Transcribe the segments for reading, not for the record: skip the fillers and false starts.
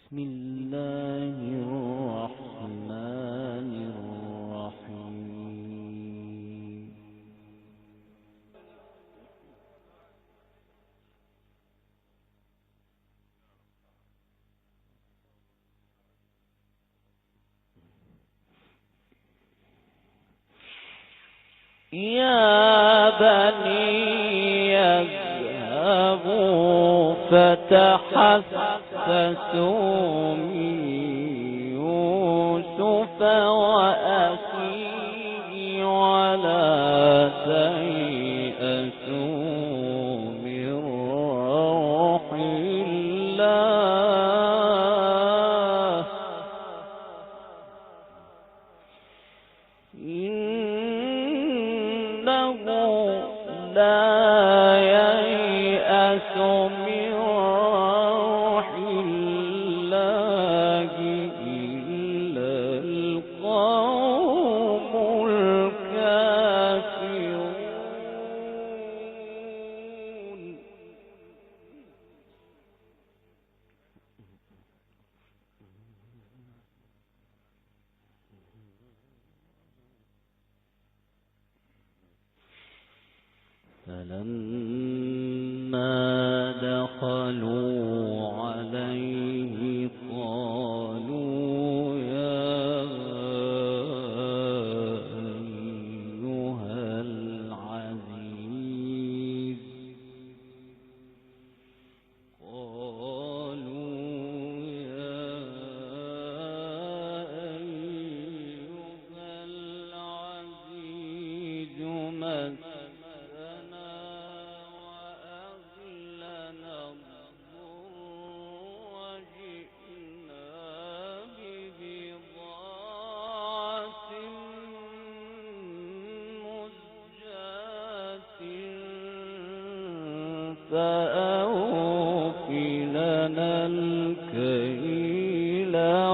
بسم الله الرحمن الرحيم. يا بني يذهبوا فتحسسوا من يوسف وأخيه ولا تيأسوا من روح الله إنه لا ييأس من روح الله إلا القوم الكافرون. فلما دخلوا عليه قالوا يا أيها العزيز مسنا وأهلنا الضر وجئنا ببضاعة مزجاة فأوف لنا الكيل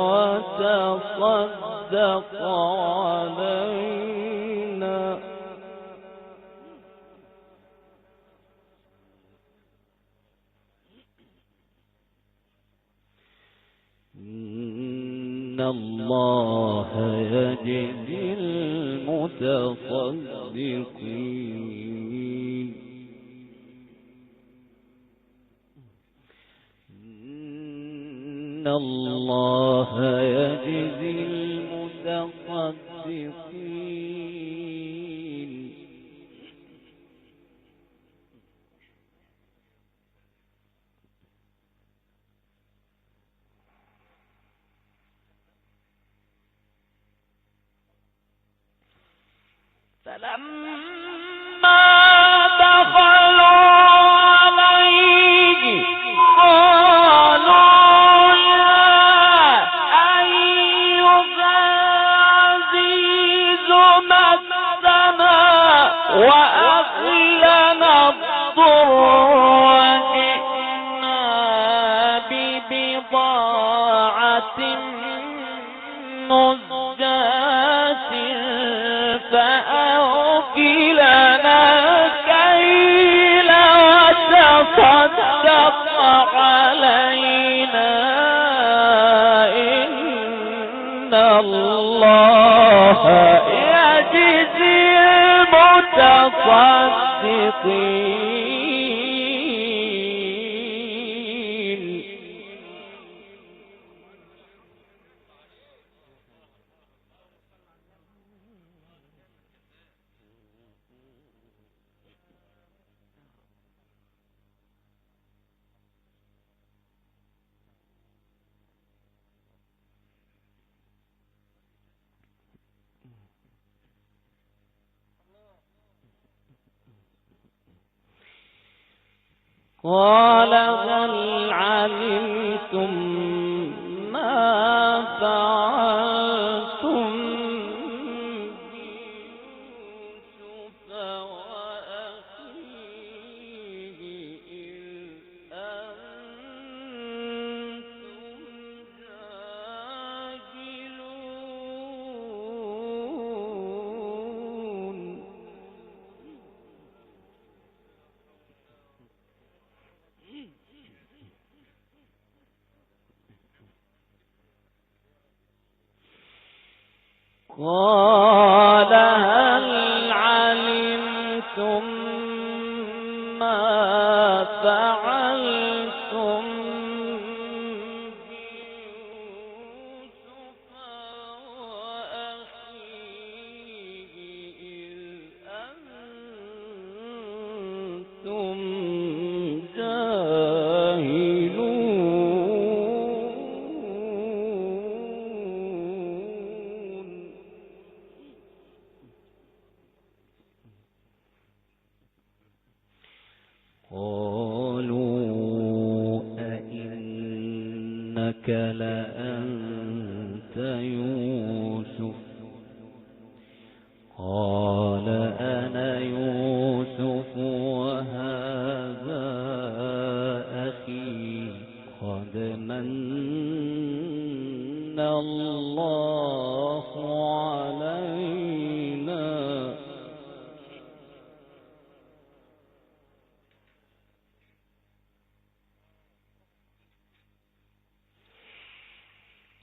وتصدق علينا إن الله يجزي المتصدقين. إن الله يجزي المتصدقين. فلما دخلوا عليه قالوا يا أيها العزيز مسنا وأهلنا الضر وجئنا ببضاعة مزجاة فأوف لنا الكيل وتصدق علينا إن الله يجزي المتصدقين. قال هل علمتم ما فعلتم بيوسف وأخيه إذ أنتم جاهلون. قال هل علمتم ما فعلتم بيوسف وأخيه إذ أنتم جاهلون. قالوا أئنك لأنت يوسف؟ قال أنا يوسف وهذا أخي قد من الله علينا.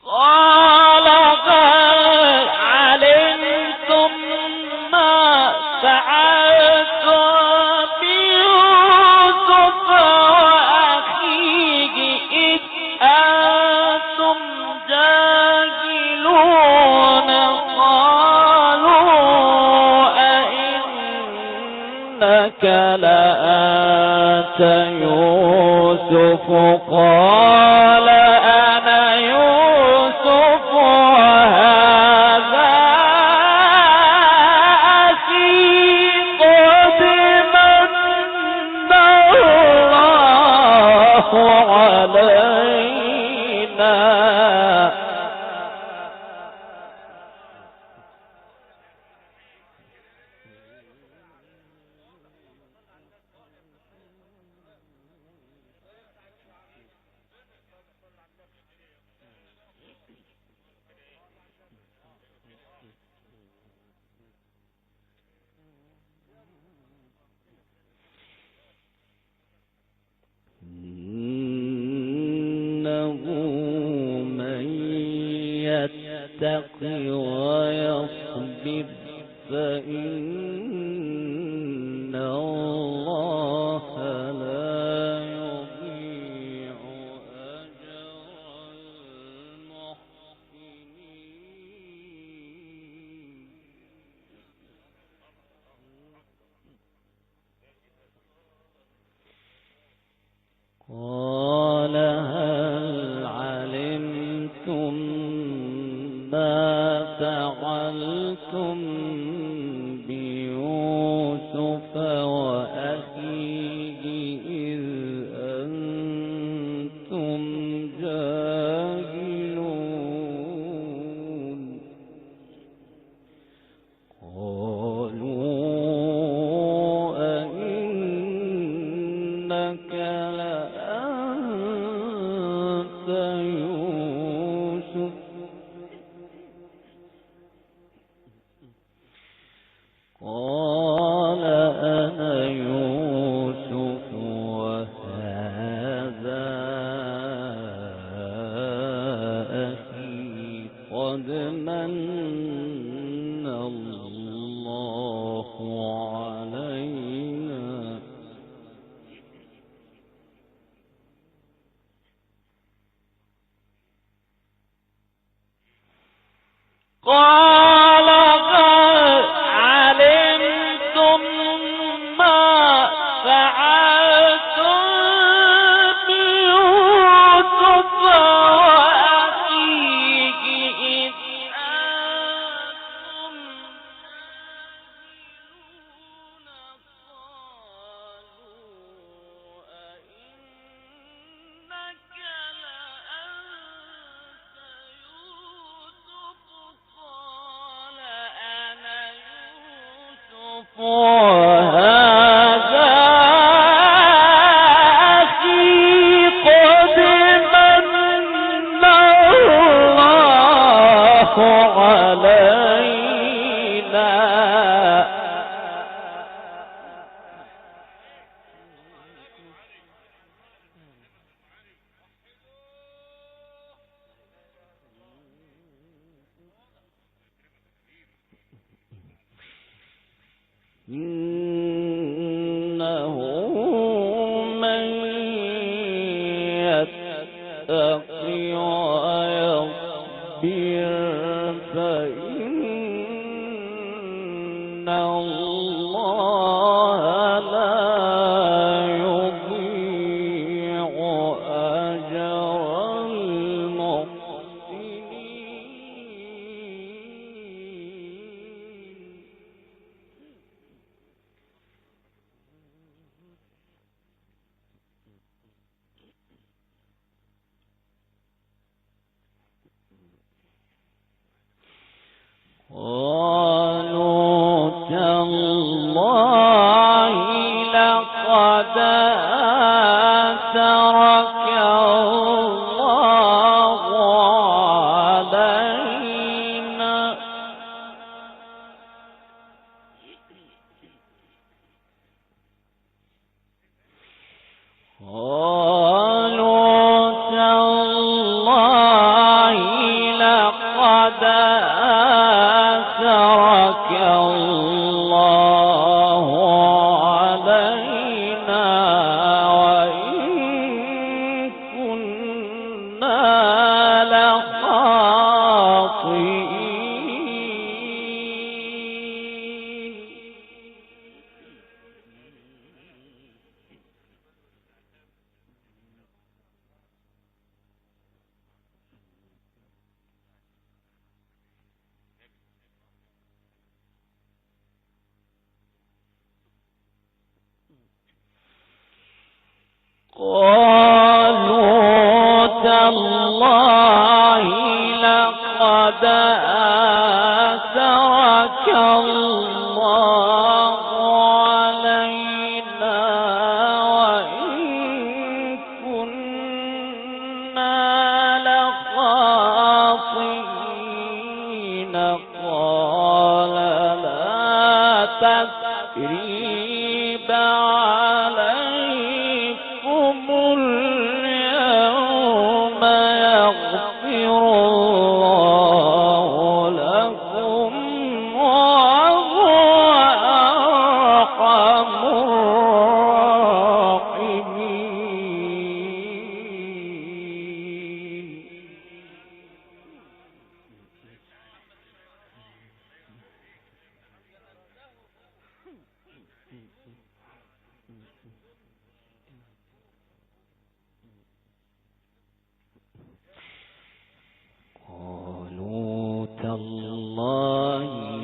قال هل علمتم ما فعلتم بيوسف وأخيه إذ أنتم جاهلون؟ قالوا أئنك لأنت يوسف؟ قال أنا يوسف وهذا أخي قد من الله علينا. إنه من يتق ويصبر فإن الله لا يضيع أجر المحسنين. قال هل علمتم ما فعلتم بيوسف وأخيه إذ أنتم جاهلون؟ قالوا أئنك لأنت يوسف؟ قال أنا يوسف وهذا أخي قد من الله علينا. قال هل علمتم ما فعلتم بيوسف وأخيه إذ أنتم جاهلون؟ قالوا أئنك لأنت يوسف؟ قال أنا يوسف وهذا أخي قد من الله علينا. إنه من يتق ويصبر فإن الله لا يضيع أجر المحسنين. قالوا تالله لقد آثرك الله علينا قالوا تالله لقد آثرك الله علينا وإن كنا لخاطئين. قالوا تالله لقد آثرك الله علينا وإن كنا لخاطئين. قال لا تثريب عليكم اليوم يغفر الله لكم وهو أرحم الراحمين. قالوا تالله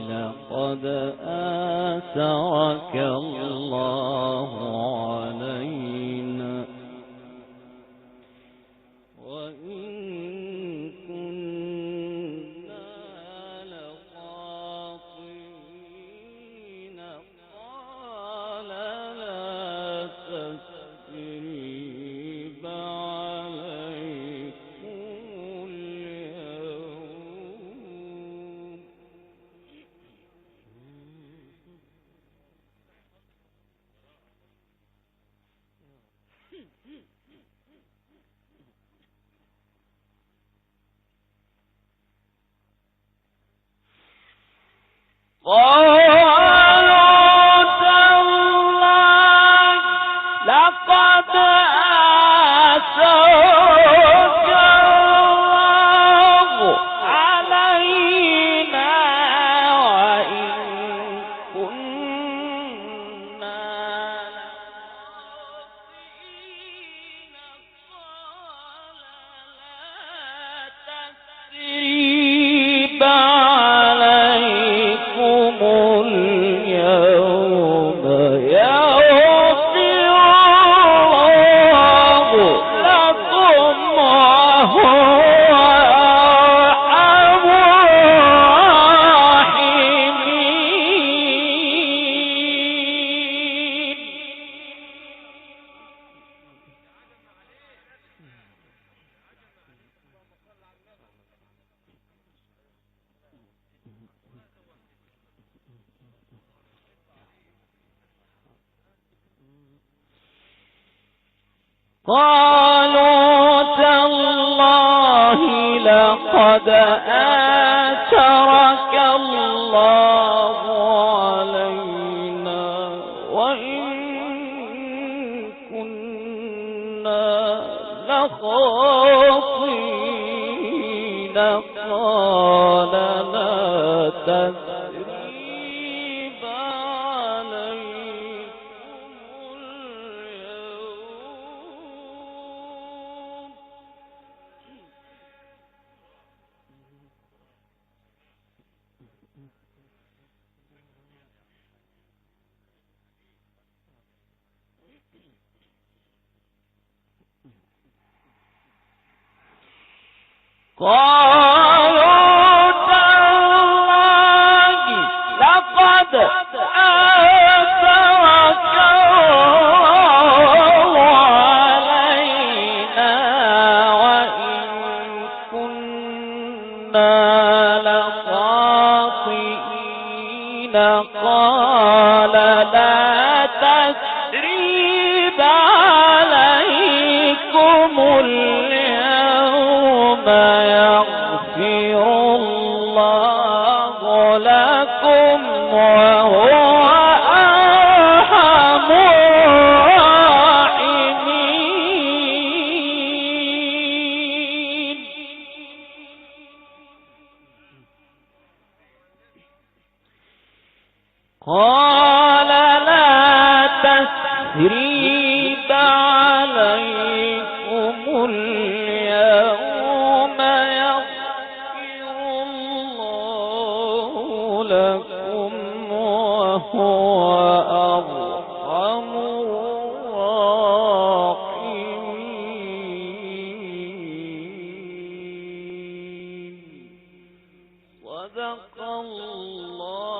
لقد آثرك الله علينا وإن كنا لخاطئين. قال لا تثريب عليكم اليوم. قالوا تالله لقد آثرك الله علينا وإن كنا لخاطئين. قال لا تثريب عليكم اليوم يغفر الله لكم وهو أرحم الراحمين. قالوا تالله لقد آثرك الله علينا مستخفين قال لا تثريب عليكم اليوم. قالوا تالله لقد آثرك الله علينا وإن كنا لخاطئين قال لا تثريب عليكم اليوم يغفر الله لكم وهو أرحم الراحمين. قال لا تثريب عليكم اليوم يغفر الله لكم وهو أرحم الراحمين. صدق الله